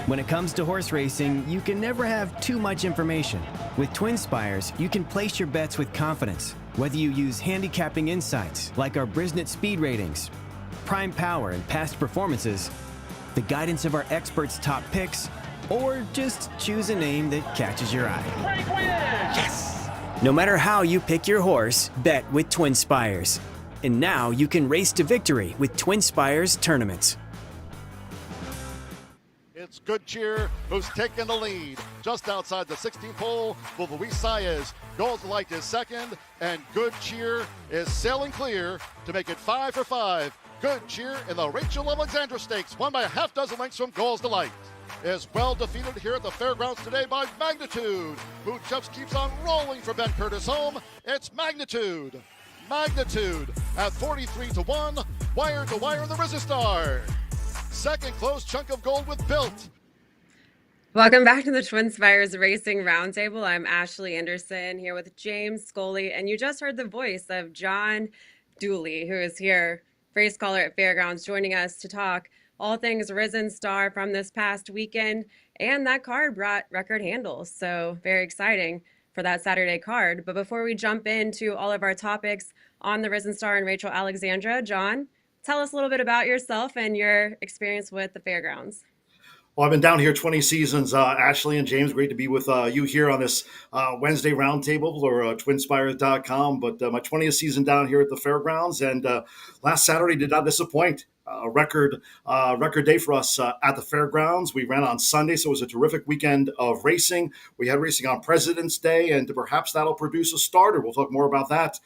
When it comes to horse racing, you can never have too much information. With twinspires, you can place your bets with confidence, whether you use handicapping insights like our Brisnet speed ratings, prime power and past performances, the guidance of our experts' top picks, or just choose a name that catches your eye. Yes! No matter how you pick your horse, bet with twinspires. And now you can race to victory with twinspires tournaments. It's Good Cheer who's taking the lead. Just outside the 16th hole, will Luis Saez. Gold Delight is second, and Good Cheer is sailing clear to make it 5 for 5. Good Cheer in the Rachel Alexandra Stakes, won by a half dozen lengths from Gold's Delight, is well defeated here at the fairgrounds today by Magnitude, who just keeps on rolling for Ben Curtis home. It's Magnitude. Magnitude at 43 to 1, wire to wire in the Risen Star. Second close chunk of gold with Built. Welcome back to the twinspires Racing Roundtable. I'm Ashley Anderson here with James Scully, and you just heard the voice of John Dooley, who is here, race caller at Fairgrounds, joining us to talk all things Risen Star from this past weekend. And that card brought record handles, so very exciting for that Saturday card. But before we jump into all of our topics on the Risen Star and Rachel Alexandra, John, tell us a little bit about yourself and your experience with the Fairgrounds. Well, I've been down here 20 seasons, Ashley and James. Great to be with you here on this Wednesday roundtable or twinspires.com. But my 20th season down here at the Fairgrounds, and last Saturday did not disappoint. Record day for us at the Fairgrounds. We ran on Sunday, so it was a terrific weekend of racing. We had racing on President's Day, and perhaps that'll produce a starter. We'll talk more about that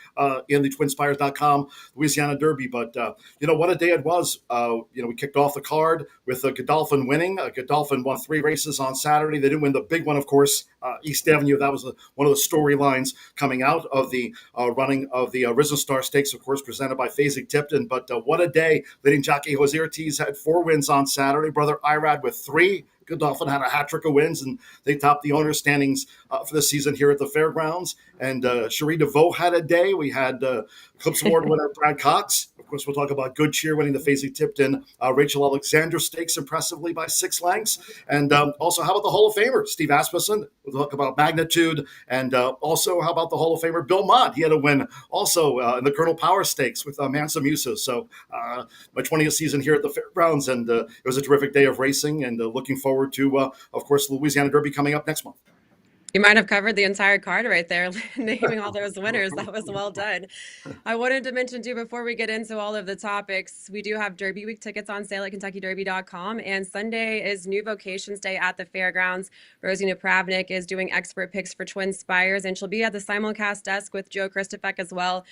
in the twinspires.com Louisiana Derby. But, what a day it was. We kicked off the card with Godolphin winning. Godolphin won 3 races on Saturday. They didn't win the big one, of course, East Avenue. That was one of the storylines coming out of the running of the Risen Star Stakes, of course, presented by Fasig-Tipton. But what a day. Leading jockey Jose Ortiz had 4 wins on Saturday. Brother Irad with 3. Godolphin had a hat trick of wins, and they topped the owner standings for the season here at the Fairgrounds. And Cherie DeVoe had a day. We had Eclipse Award winner Brad Cox. Of course, we'll talk about Good Cheer winning the Fasig-Tipton Rachel Alexandra Stakes impressively by 6 lengths. And also, how about the Hall of Famer, Steve Asmussen? We'll talk about Magnitude. And also, how about the Hall of Famer, Bill Mott? He had a win also in the Colonel Power Stakes with Mansa Musa. So my 20th season here at the Fairgrounds, and it was a terrific day of racing, and looking forward to, of course, the Louisiana Derby coming up next month. You might have covered the entire card right there, naming all those winners. That was well done. I wanted to mention, too, before we get into all of the topics, we do have Derby Week tickets on sale at KentuckyDerby.com, and Sunday is New Vocations Day at the Fairgrounds. Rosie Napravnik is doing expert picks for Twinspires, and she'll be at the simulcast desk with Joe Christofek as well.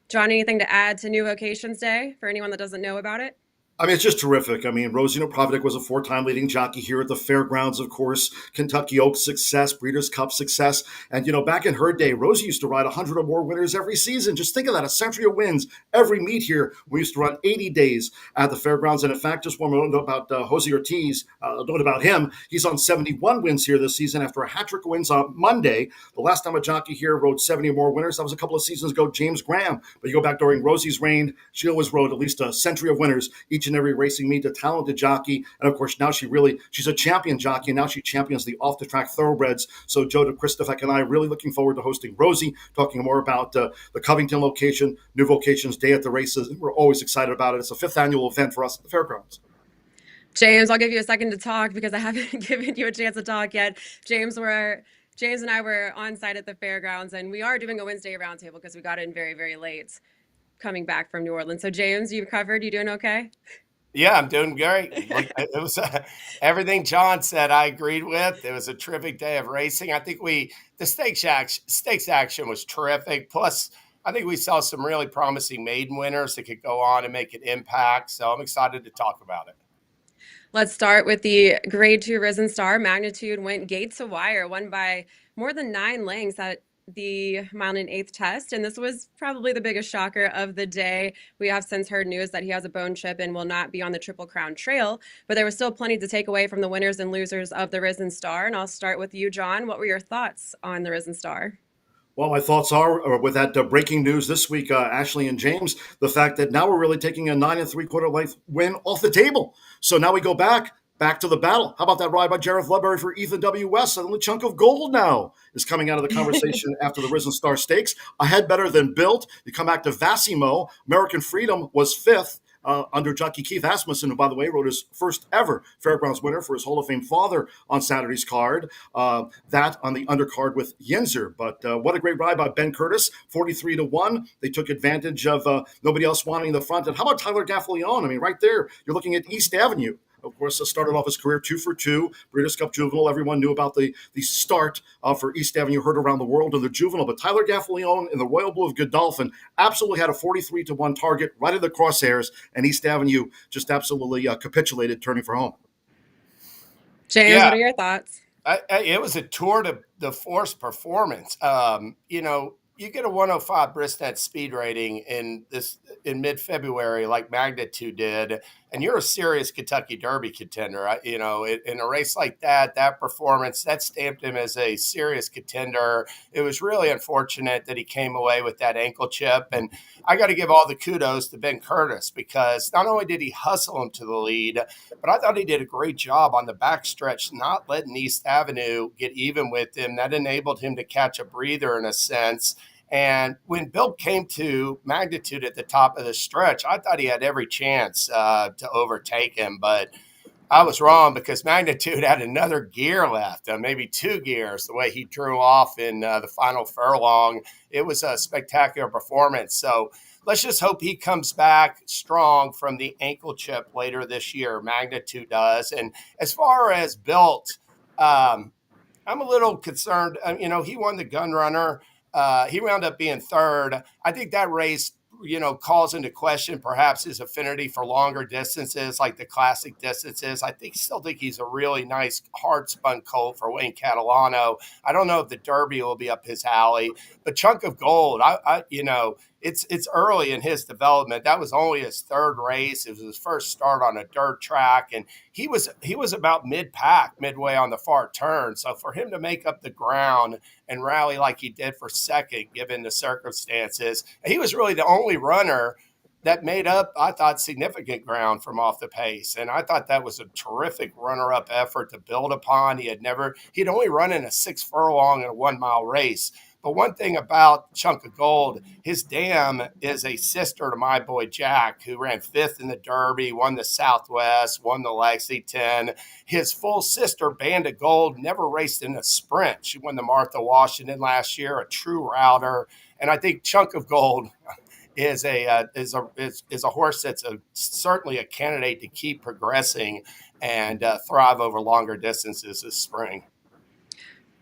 John, anything to add to New Vocations Day for anyone that doesn't know about it? I mean, it's just terrific. I mean, Rosie Napravnik was a 4-time leading jockey here at the Fairgrounds, of course. Kentucky Oaks success, Breeders' Cup success. And, back in her day, Rosie used to ride 100 or more winners every season. Just think of that, a century of wins every meet here. We used to run 80 days at the Fairgrounds. And in fact, just one more note about Jose Ortiz, note about him. He's on 71 wins here this season after a hat trick of wins on Monday. The last time a jockey here rode 70 or more winners, that was a couple of seasons ago, James Graham. But you go back during Rosie's reign, she always rode at least a century of winners each and every racing meet, a talented jockey. And of course, now she's a champion jockey, and now she champions the off-the-track thoroughbreds. So Joe Christofek and I are really looking forward to hosting Rosie, talking more about the Covington location, New Vocations Day at the races. We're always excited about it. It's a 5th annual event for us at the Fairgrounds. James, I'll give you a second to talk because I haven't given you a chance to talk yet. James and I were on site at the Fairgrounds, and we are doing a Wednesday roundtable because we got in very, very late coming back from New Orleans. So James, you recovered? You doing okay? Yeah, I'm doing great. It was everything John said I agreed with. It was a terrific day of racing. I think the stakes action was terrific. Plus, I think we saw some really promising maiden winners that could go on and make an impact. So I'm excited to talk about it. Let's start with the Grade 2 Risen Star. Magnitude went gate to wire, won by more than 9 lengths at the mile and 1/8 test, and this was probably the biggest shocker of the day. We have since heard news that he has a bone chip and will not be on the Triple Crown Trail, but there was still plenty to take away from the winners and losers of the Risen Star. And I'll start with you, John. What were your thoughts on the Risen Star? Well, my thoughts are with that breaking news this week, Ashley and James, the fact that now we're really taking a 9 3/4 length win off the table. So now we go back. Back to the battle. How about that ride by Jared Ludbury for Ethan W. West? And the chunk of gold now is coming out of the conversation after the Risen Star Stakes. Ahead better than built. You come back to Vassimo. American Freedom was fifth. Under jockey Keith Asmussen, who, by the way, rode his first ever Fairgrounds winner for his Hall of Fame father on Saturday's card. That on the undercard with Yinzer. But what a great ride by Ben Curtis, 43-1. They took advantage of nobody else wanting the front. And how about Tyler Gaffalione? I mean, right there, you're looking at East Avenue. Of course, started off his career 2 for 2, Breeders' Cup Juvenile. Everyone knew about the start for East Avenue, heard around the world in the Juvenile. But Tyler Gaffalione in the Royal Blue of Godolphin absolutely had a 43-1 target right in the crosshairs, and East Avenue just absolutely capitulated, turning for home. James, what are your thoughts? It was a tour de force performance. You get a 105 Bristnet speed rating in mid-February like Magnitude did, and you're a serious Kentucky Derby contender. In a race like that performance, that stamped him as a serious contender. It was really unfortunate that he came away with that ankle chip, and I got to give all the kudos to Ben Curtis, because not only did he hustle him to the lead, but I thought he did a great job on the backstretch, not letting East Avenue get even with him. That enabled him to catch a breather in a sense. And when Bill came to Magnitude at the top of the stretch, I thought he had every chance to overtake him, but I was wrong, because Magnitude had another gear left, maybe 2 gears, the way he drew off in the final furlong. It was a spectacular performance. So let's just hope he comes back strong from the ankle chip later this year. Magnitude does. And as far as Built, I'm a little concerned. He won the Gun Runner. He wound up being third. I think that race, calls into question perhaps his affinity for longer distances, like the classic distances. Still think he's a really nice, hard-spun colt for Wayne Catalano. I don't know if the Derby will be up his alley, but Chunk of Gold, it's early in his development. That was only his third race. It was his first start on a dirt track, and he was about mid-pack, midway on the far turn. So for him to make up the ground and rally like he did for second, given the circumstances, he was really the only runner that made up, I thought, significant ground from off the pace. And I thought that was a terrific runner-up effort to build upon. He'd only run in a 6 furlong in a 1 mile race. But one thing about Chunk of Gold, his dam is a sister to my boy Jack, who ran 5th in the Derby, won the Southwest, won the Lexington. His full sister, Band of Gold, never raced in a sprint. She won the Martha Washington last year, a true router. And I think Chunk of Gold is a horse that's certainly a candidate to keep progressing and thrive over longer distances this spring.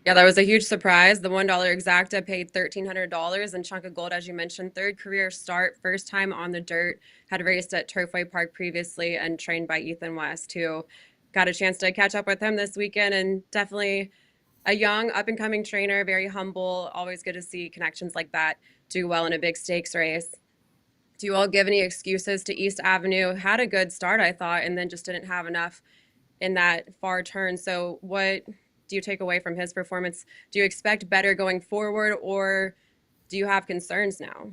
Yeah, that was a huge surprise. The $1 exacta paid $1,300, and Chunk of Gold, as you mentioned, third career start, first time on the dirt, had raced at Turfway Park previously and trained by Ethan West, who got a chance to catch up with him this weekend, and definitely a young up-and-coming trainer, very humble. Always good to see connections like that do well in a big stakes race. Do you all give any excuses to East Avenue? Had a good start, I thought, and then just didn't have enough in that far turn. So what do you take away from his performance? Do you expect better going forward, or do you have concerns now?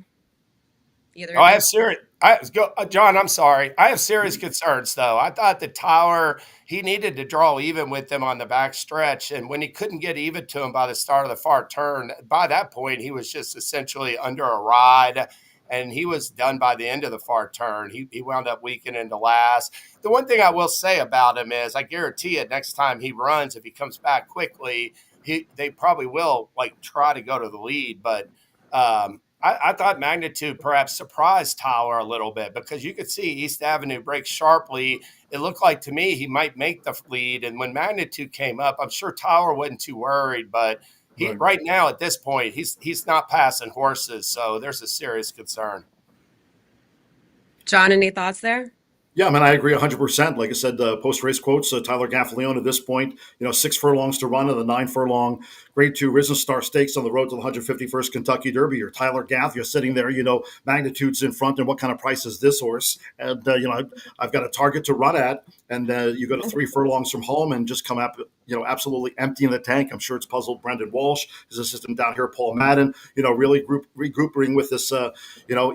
I have serious. John, I'm sorry. I have serious concerns, though. I thought the Tower, he needed to draw even with them on the back stretch, and when he couldn't get even to him by the start of the far turn, by that point he was just essentially under a ride. And he was done by the end of the far turn. He wound up weakening into last. The one thing I will say about him is I guarantee it, next time he runs, if he comes back quickly, they probably will try to go to the lead. But I thought Magnitude perhaps surprised Tower a little bit, because you could see East Avenue break sharply. It looked like to me he might make the lead. And when Magnitude came up, I'm sure Tower wasn't too worried, but right now, at this point, he's not passing horses, so there's a serious concern. John, any thoughts there? Yeah, I agree 100%. Like I said, post-race quotes, Tyler Gaffalione at this point, 6 furlongs to run in the 9 furlong Grade 2 Risen Star Stakes on the road to the 151st Kentucky Derby. You're Tyler Gaff. You're sitting there, Magnitude's in front, and what kind of price is this horse? And, I've got a target to run at, and you go to 3 furlongs from home and just come up absolutely empty in the tank. I'm sure it's puzzled Brendan Walsh, his assistant down here, Paul Madden, really regrouping with this,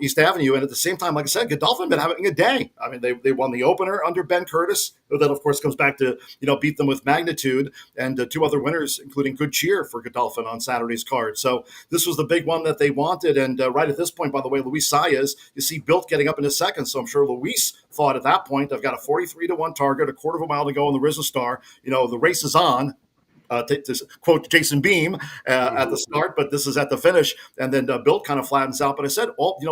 East Avenue. And at the same time, like I said, Godolphin been having a day. I mean, they won the opener under Ben Curtis. That, of course, comes back to, beat them with magnitude, and two other winners, including good cheer for Godolphin on Saturday's card. So this was the big one that they wanted. And right at this point, by the way, Luis Saez, you see Built getting up into second. So I'm sure Luis thought at that point, I've got a 43-1 target, a quarter of a mile to go in the Risen Star. The race is on. To quote Jason Beam at the start, but this is at the finish, and then Built kind of flattens out. But I said,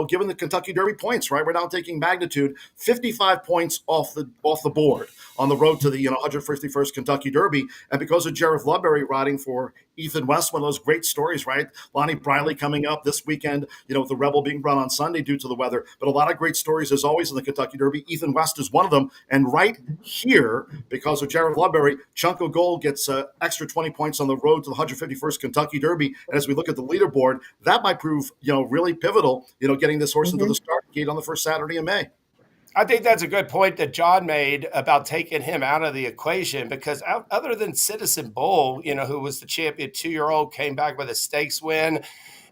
given the Kentucky Derby points, right, we're now taking magnitude 55 points off the board on the road to the 151st Kentucky Derby, and because of Jared Ludbury riding for Ethan West, one of those great stories, right? Lonnie Briley coming up this weekend, with the Rebel being run on Sunday due to the weather, but a lot of great stories as always in the Kentucky Derby. Ethan West is one of them, and right here, because of Jared Ludbury, Chunko Gold gets extra 20 points on the road to the 151st Kentucky Derby. And as we look at the leaderboard, that might prove, really pivotal, getting this horse into the start gate on the first Saturday in May. I think that's a good point that John made about taking him out of the equation, because other than Citizen Bull, who was the champion 2-year-old, came back with a stakes win.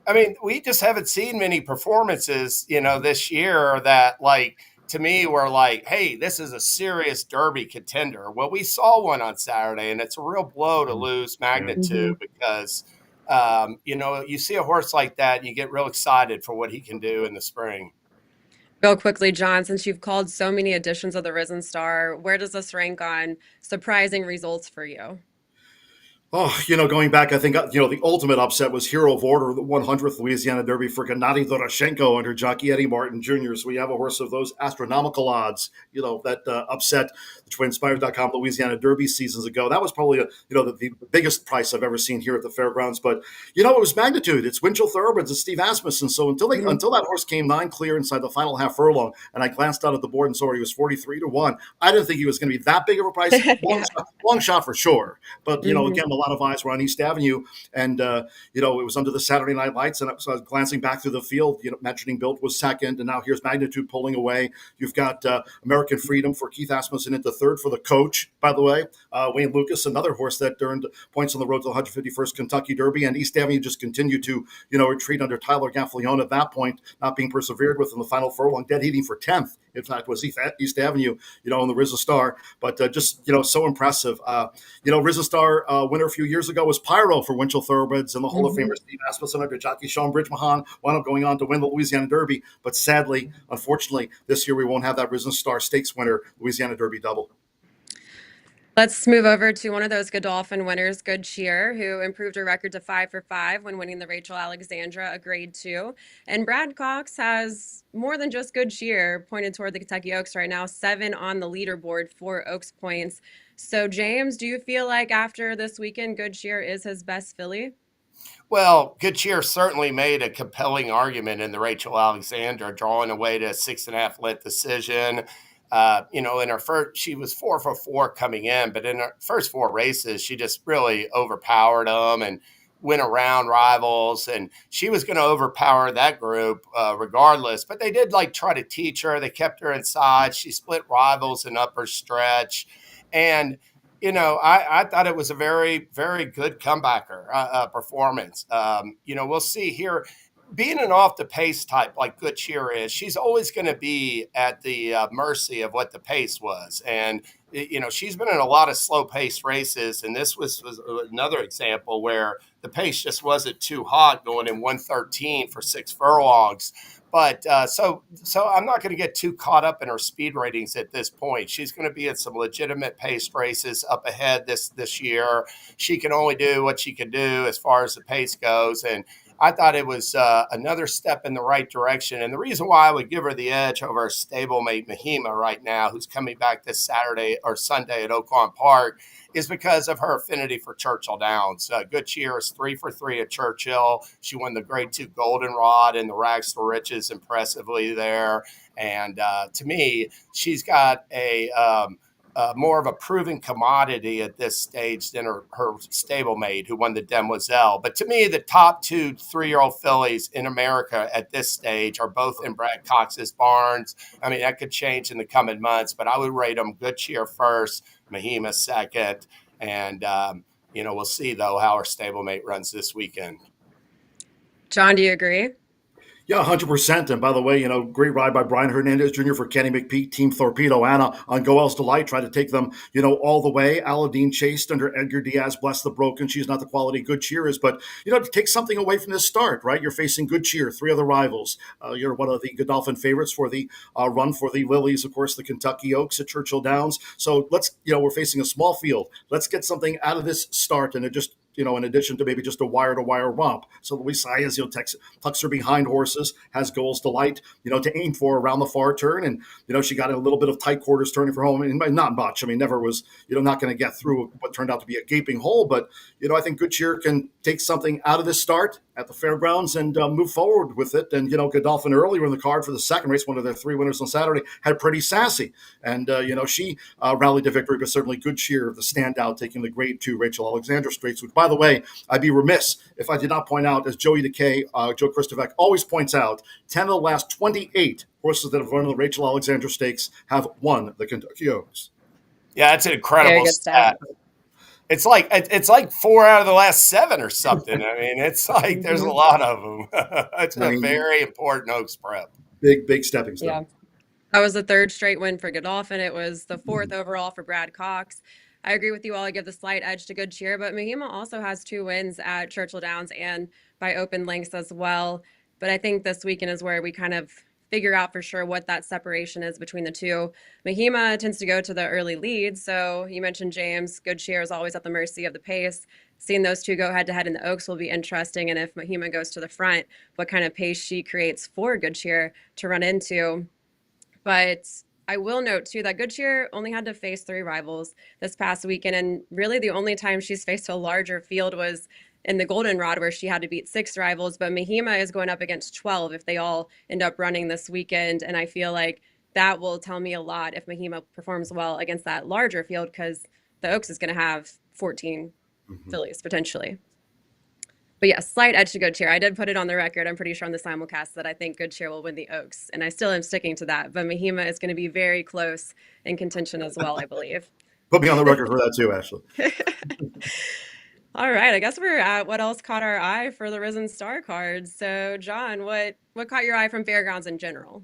I mean, we just haven't seen many performances, this year that, like, to me, we're like, hey, this is a serious Derby contender. Well, we saw one on Saturday, and it's a real blow to lose magnitude because, you see a horse like that, and you get real excited for what he can do in the spring. Real quickly, John, since you've called so many editions of the Risen Star, where does this rank on surprising results for you? Oh, going back, I think, the ultimate upset was Hero of Order, the 100th Louisiana Derby for Gennady Doroshenko under jockey Eddie Martin Jr. So we have a horse of those astronomical odds, that upset the twinspires.com Louisiana Derby seasons ago. That was probably, the biggest price I've ever seen here at the fairgrounds. But, it was magnitude. It's Winchell Thoroughbreds. It's Steve Asmussen. So until that horse came 9 clear inside the final half furlong, and I glanced out at the board and saw he was 43-1, I didn't think he was going to be that big of a price. Long shot for sure. But, again, a lot of eyes were on East Avenue, and it was under the Saturday Night Lights, and so I was glancing back through the field. Mentioning Built was second, and now here's Magnitude pulling away. You've got American Freedom for Keith Asmussen into third for the coach, by the way. Wayne Lucas, another horse that earned points on the road to the 151st Kentucky Derby, and East Avenue just continued to retreat under Tyler Gaffalione at that point, not being persevered with in the final furlong, dead heating for 10th. In fact, was East Avenue, in the Risen Star, but just so impressive. Risen Star winner a few years ago was Pyro for Winchell Thoroughbreds, and the Hall of Famer Steve Asmussen under jockey Sean Bridgemahan wound up going on to win the Louisiana Derby. But sadly, unfortunately, this year we won't have that Risen Star Stakes winner Louisiana Derby double. Let's move over to one of those Godolphin winners, Good Cheer, who improved her record to 5 for 5 when winning the Rachel Alexandra, a grade 2. And Brad Cox has more than just Good Cheer pointed toward the Kentucky Oaks right now, 7 on the leaderboard for Oaks points. So, James, do you feel like after this weekend, Good Cheer is his best filly? Well, Good Cheer certainly made a compelling argument in the Rachel Alexandra, drawing away to a 6.5 length decision. In her first, she was 4 for 4 coming in, but in her first 4 races, she just really overpowered them and went around rivals. And she was going to overpower that group regardless. But they did try to teach her. They kept her inside. She split rivals in upper stretch. And I thought it was a very, very good comebacker performance. We'll see here. Being an off-the-pace type like Good Cheer is, she's always going to be at the mercy of what the pace was. And, she's been in a lot of slow-paced races, and this was another example where the pace just wasn't too hot going in 113 for 6 furlongs. But so I'm not going to get too caught up in her speed ratings at this point. She's going to be in some legitimate paced races up ahead this year. She can only do what she can do as far as the pace goes. And I thought it was another step in the right direction. And the reason why I would give her the edge over her stablemate Mahima right now, who's coming back this Saturday or Sunday at Oaklawn Park, is because of her affinity for Churchill Downs. Good Cheer is 3 for 3 at Churchill. She won the Grade 2 Goldenrod and the Rags to Riches impressively there. And to me, she's got a more of a proven commodity at this stage than her stablemate who won the Demoiselle. But to me, the top 2 3-year-old fillies in America at this stage are both in Brad Cox's barns. I mean, that could change in the coming months, but I would rate them Good Cheer first, Mahima second. And, we'll see, though, how our stablemate runs this weekend. John, do you agree? Yeah, 100%. And by the way, great ride by Brian Hernandez Jr. for Kenny McPeak, Team Torpedo Anna on Goel's Delight, tried to take them, all the way. Aladdin chased under Edgar Diaz, bless the broken. She's not the quality Good Cheer is, but, to take something away from this start, right? You're facing Good Cheer, 3 other rivals. You're one of the Godolphin favorites for the run for the Lilies, of course, the Kentucky Oaks at Churchill Downs. So we're facing a small field. Let's get something out of this start. And it just, in addition to maybe just a wire-to-wire romp. So Luis Saez, tucks her behind horses, has Goals Delight, to aim for around the far turn. And, she got a little bit of tight quarters turning for home. And not much. I mean, never was, not going to get through what turned out to be a gaping hole. But, I think Good Cheer can take something out of this start at the fairgrounds and move forward with it. And, Godolphin earlier in the card for the second race, one of their 3 winners on Saturday, had Pretty Sassy. And, she rallied to victory, but certainly Good Cheer, the standout, taking the grade 2 Rachel Alexander Stakes, which, by the way, I'd be remiss if I did not point out, as Joey Decay, Joe Christovec always points out, 10 of the last 28 horses that have run the Rachel Alexander Stakes have won the Kentucky Oaks. Yeah, that's an incredible stat. It's like 4 out of the last 7 or something. I mean, it's like there's a lot of them. It's a very important Oaks prep. Big stepping stone. Yeah. That was the 3rd straight win for Godolphin. It was the 4th overall for Brad Cox. I agree with you all. I give the slight edge to Good Cheer, but Mahima also has 2 wins at Churchill Downs and by open lengths as well. But I think this weekend is where we kind of figure out for sure what that separation is between the two. Mahima tends to go to the early lead. So you mentioned James. Good Cheer is always at the mercy of the pace. Seeing those two go head to head in the Oaks will be interesting. And if Mahima goes to the front, what kind of pace she creates for Good Cheer to run into. But I will note, too, that Good Cheer only had to face 3 rivals this past weekend. And really the only time she's faced a larger field was in the Goldenrod, where she had to beat 6 rivals. But Mahima is going up against 12 if they all end up running this weekend. And I feel like that will tell me a lot if Mahima performs well against that larger field, because the Oaks is going to have 14 fillies potentially. But yes, slight edge to Good Cheer. I did put it on the record, I'm pretty sure on the simulcast, that I think Good Cheer will win the Oaks. And I still am sticking to that. But Mahima is going to be very close in contention as well, I believe. Put me on the record for that too, Ashley. All right, I guess we're at what else caught our eye for the Risen Star cards. So, John, what caught your eye from Fairgrounds in general?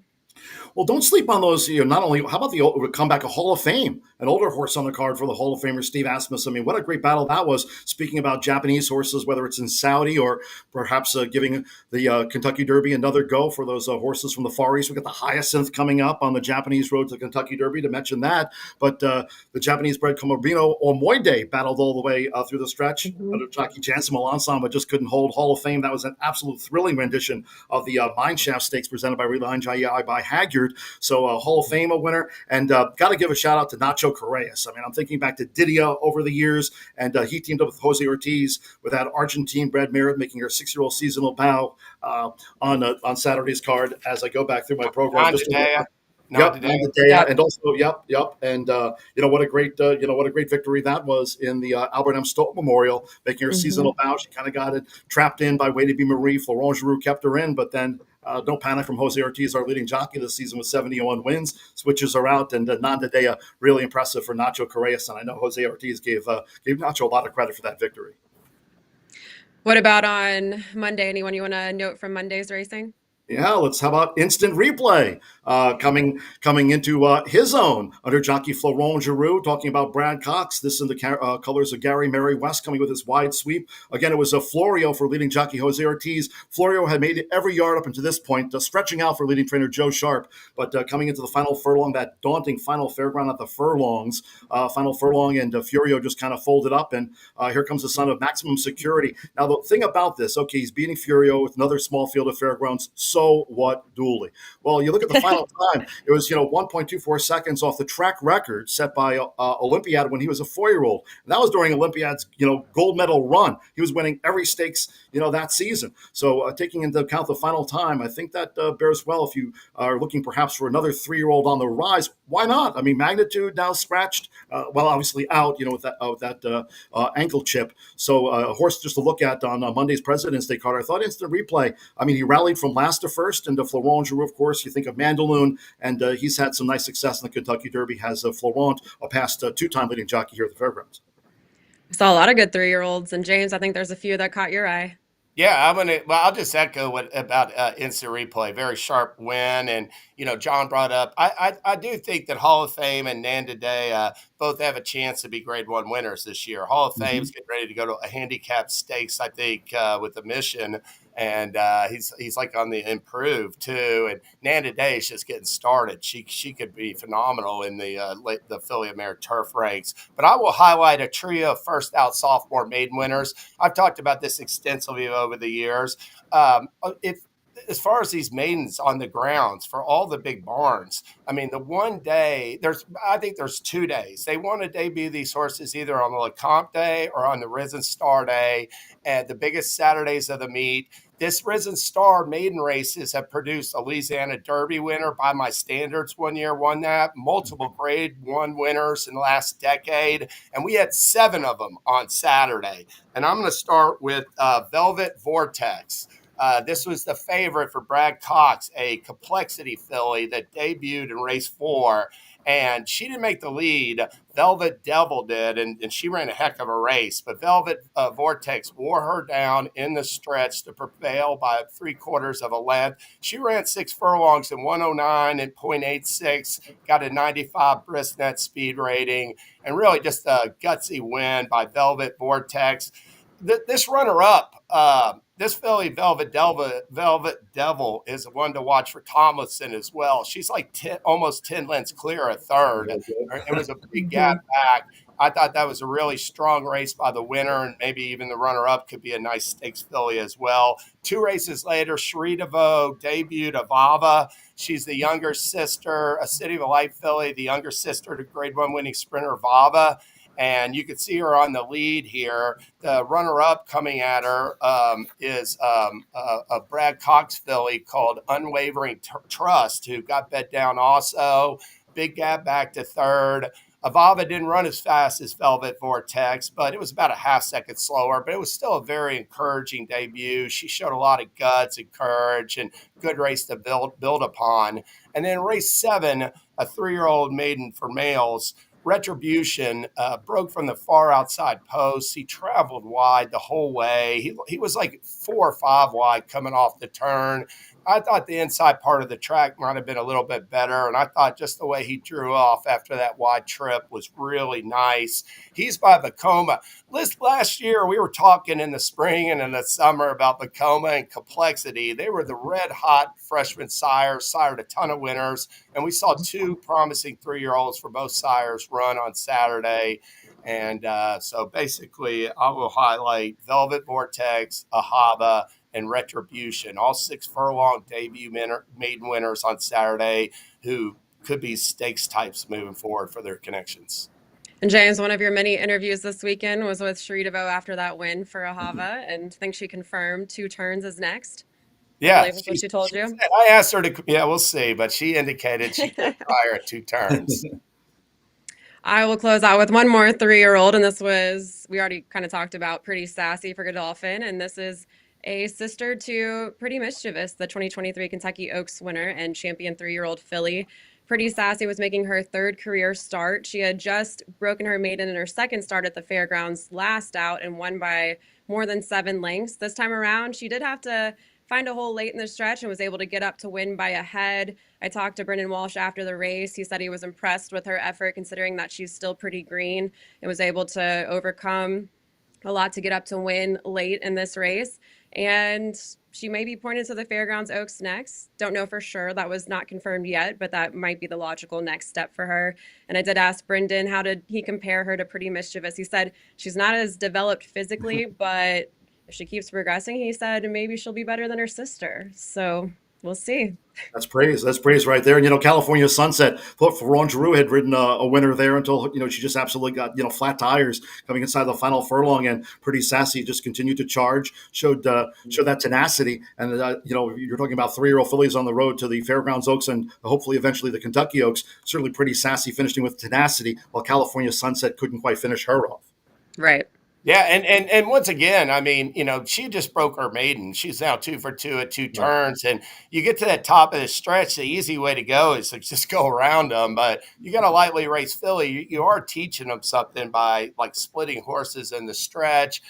Well, don't sleep on those. Not only, how about the comeback of Hall of Fame, an older horse on the card for the Hall of Famer Steve Asmus. I mean, what a great battle that was. Speaking about Japanese horses, whether it's in Saudi or perhaps giving the Kentucky Derby another go for those horses from the Far East. We got the Hyacinth coming up on the Japanese road to the Kentucky Derby, to mention that. But the Japanese-bred Komobino Omoide battled all the way through the stretch under Jockey Jansen Melanson, but just couldn't hold. Hall of Fame, that was an absolute thrilling rendition of the Mineshaft Stakes presented by Reliant Jai by Hagyard. So Hall of Fame a winner. And got to give a shout out to Nacho Correas. I mean, I'm thinking back to Didia over the years, and he teamed up with Jose Ortiz with that Argentine-bred Merit, making her 6-year-old seasonal bow on Saturday's card. As I go back through my program, and also, and what a great victory that was in the Albert M. Stolt Memorial, making her seasonal bow. She kind of got it trapped in by Way to Be Marie. Florent Giroux kept her in, but then no panic from Jose Ortiz, our leading jockey this season, with 71 wins. Switches are out, and Nanda Dea really impressive for Nacho Correas, and I know Jose Ortiz gave Nacho a lot of credit for that victory. What about on Monday? Anyone you want to note from Monday's racing? Yeah, how about Instant Replay coming into his own under jockey Florent Giroux, talking about Brad Cox. This in the colors of Gary Mary West, coming with his wide sweep. Again, it was a Florio for leading jockey Jose Ortiz. Florio had made it every yard up until this point, stretching out for leading trainer Joe Sharp. But coming into the final furlong, that daunting final fairground at the furlongs, final furlong, and Florio just kind of folded up. And here comes the son of Maximum Security. Now, the thing about this, okay, he's beating Florio with another small field of fairgrounds. So what, Dooley? Well, you look at the final time, it was 1.24 seconds off the track record set by Olympiad when he was a 4-year-old. And that was during Olympiad's gold medal run. He was winning every stakes that season. So taking into account the final time, I think that bears well if you are looking perhaps for another 3-year-old on the rise. Why not? I mean, Magnitude now scratched, obviously out, with that ankle chip. So a horse just to look at on Monday's President's Day card. I thought Instant Replay. I mean, he rallied from last to first, and Florent Giroux, of course. You think of Mandaloon, and he's had some nice success in the Kentucky Derby. Has Florent, a past 2-time leading jockey here at the Fairgrounds. Saw a lot of good 3-year-olds, and James, I think there's a few that caught your eye. Yeah, I'll just echo what about instant replay. Very sharp win, and John brought up. I do think that Hall of Fame and Nanda Day both have a chance to be Grade One winners this year. Hall of Fame's getting ready to go to a handicap stakes, I think, with the Mission, and he's like on the improve too. And Nanda Day is just getting started. She could be phenomenal in the filly mare turf ranks. But I will highlight a trio of first out sophomore maiden winners. I've talked about this extensively over the years. If as far as these maidens on the grounds for all the big barns, I mean, the one day I think there's 2 days they want to debut these horses either on the LeCompte Day or on the Risen Star Day, at the biggest Saturdays of the meet. This Risen Star maiden races have produced a Louisiana Derby winner by my standards one year, won that, multiple Grade One winners in the last decade, and we had 7 of them on Saturday. And I'm going to start with Velvet Vortex. This was the favorite for Brad Cox, a complexity filly that debuted in race 4. And she didn't make the lead. Velvet Devil did, and she ran a heck of a race. But Velvet Vortex wore her down in the stretch to prevail by 3/4 of a length. She ran 6 furlongs in 109 and 0.86, got a 95 Bristnet speed rating, and really just a gutsy win by Velvet Vortex. This runner-up, this filly, Velvet Devil, is one to watch for Tomlinson as well. She's like almost 10 lengths clear of third. It was a big gap back. I thought that was a really strong race by the winner, and maybe even the runner-up could be a nice stakes filly as well. 2 races later, Cherie DeVoe debuted Avava. She's the younger sister, a City of a Light filly, the younger sister to Grade One winning sprinter Vava. And you can see her on the lead here. The runner-up coming at her is a Brad Cox filly called Unwavering Trust, who got bet down also. Big gap back to third. Avava didn't run as fast as Velvet Vortex, but it was about a half second slower. But it was still a very encouraging debut. She showed a lot of guts and courage and good race to build upon. And then race 7, a 3-year-old maiden for males, Retribution, broke from the far outside post. He traveled wide the whole way. He was like 4 or 5 wide coming off the turn. I thought the inside part of the track might have been a little bit better, and I thought just the way he drew off after that wide trip was really nice. He's by Vacoma. Last year, we were talking in the spring and in the summer about Vacoma and complexity. They were the red-hot freshman sires, sired a ton of winners, and we saw 2 promising 3-year-olds for both sires run on Saturday. And so basically, I will highlight Velvet Vortex, Ahava, and Retribution, all 6 furlong debut maiden winners on Saturday who could be stakes types moving forward for their connections. And James, one of your many interviews this weekend was with Cherie DeVoe after that win for Ahava, and I think she confirmed 2 turns is next. Yeah, what she told you. I asked her to. Yeah, we'll see, but she indicated she could fire at 2 turns. I will close out with one more 3-year-old, and this was, we already kind of talked about, Pretty Sassy for Godolphin, and this is a sister to Pretty Mischievous, the 2023 Kentucky Oaks winner and champion 3-year-old filly. Pretty Sassy was making her 3rd career start. She had just broken her maiden in her 2nd start at the fairgrounds last out and won by more than 7 lengths. This time around, she did have to find a hole late in the stretch and was able to get up to win by a head. I talked to Brendan Walsh after the race. He said he was impressed with her effort considering that she's still pretty green and was able to overcome a lot to get up to win late in this race. And she may be pointed to the Fairgrounds Oaks next. Don't know for sure. That was not confirmed yet, but that might be the logical next step for her. And I did ask Brendan, how did he compare her to Pretty Mischievous? He said she's not as developed physically, but if she keeps progressing, he said maybe she'll be better than her sister. So we'll see. That's praise. That's praise right there. And, California Sunset, thought Ferran Giroux had ridden a winner there until, she just absolutely got, flat tires coming inside the final furlong. And Pretty Sassy just continued to charge, showed that tenacity. And, you're talking about 3-year-old fillies on the road to the Fairgrounds Oaks and hopefully eventually the Kentucky Oaks. Certainly Pretty Sassy finishing with tenacity while California Sunset couldn't quite finish her off. Right. Yeah, and once again, I mean, she just broke her maiden. She's now 2 for 2 at 2 Right. turns, and you get to that top of the stretch. The easy way to go is to just go around them. But you got a lightly raced filly. You are teaching them something by like splitting horses in the stretch.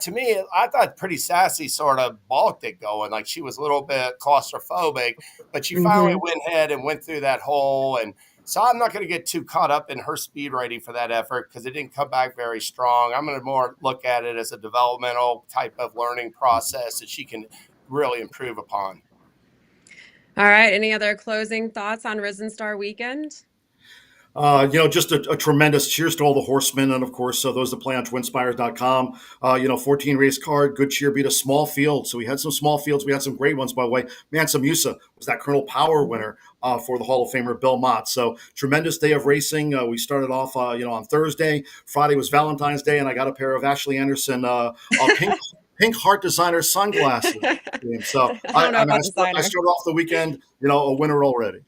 To me, I thought Pretty Sassy sort of balked it going, like she was a little bit claustrophobic, but she finally went ahead and went through that hole. And so I'm not going to get too caught up in her speed rating for that effort because it didn't come back very strong. I'm going to more look at it as a developmental type of learning process that she can really improve upon. All right. Any other closing thoughts on Risen Star weekend? Just a tremendous cheers to all the horsemen. And of course, those that play on twinspires.com, 14 race card, good cheer, beat a small field. So we had some small fields. We had some great ones, by the way. Mansa Musa was that Colonel Power winner for the Hall of Famer Bill Mott. So tremendous day of racing. We started off, on Thursday. Friday was Valentine's Day, and I got a pair of Ashley Anderson pink heart designer sunglasses. So I started off the weekend, a winner already.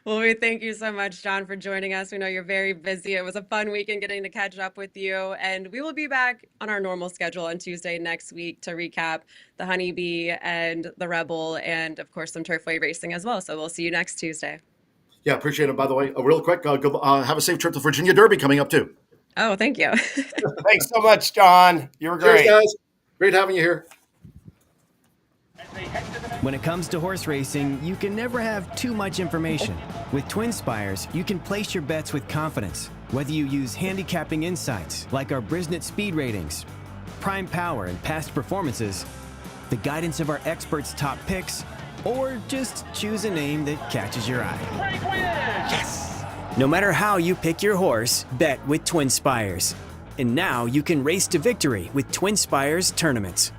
Well, we thank you so much, John, for joining us. We know you're very busy. It was a fun weekend getting to catch up with you. And we will be back on our normal schedule on Tuesday next week to recap the Honeybee and the Rebel and, of course, some Turfway racing as well. So we'll see you next Tuesday. Yeah, appreciate it. By the way, real quick, have a safe trip to Virginia Derby coming up, too. Oh, thank you. Thanks so much, John. You were great. Cheers, guys. Great having you here. When it comes to horse racing, you can never have too much information. With TwinSpires, you can place your bets with confidence, whether you use handicapping insights like our Brisnet speed ratings, prime power and past performances, the guidance of our experts' top picks, or just choose a name that catches your eye. Yes! No matter how you pick your horse, bet with TwinSpires. And now you can race to victory with TwinSpires tournaments.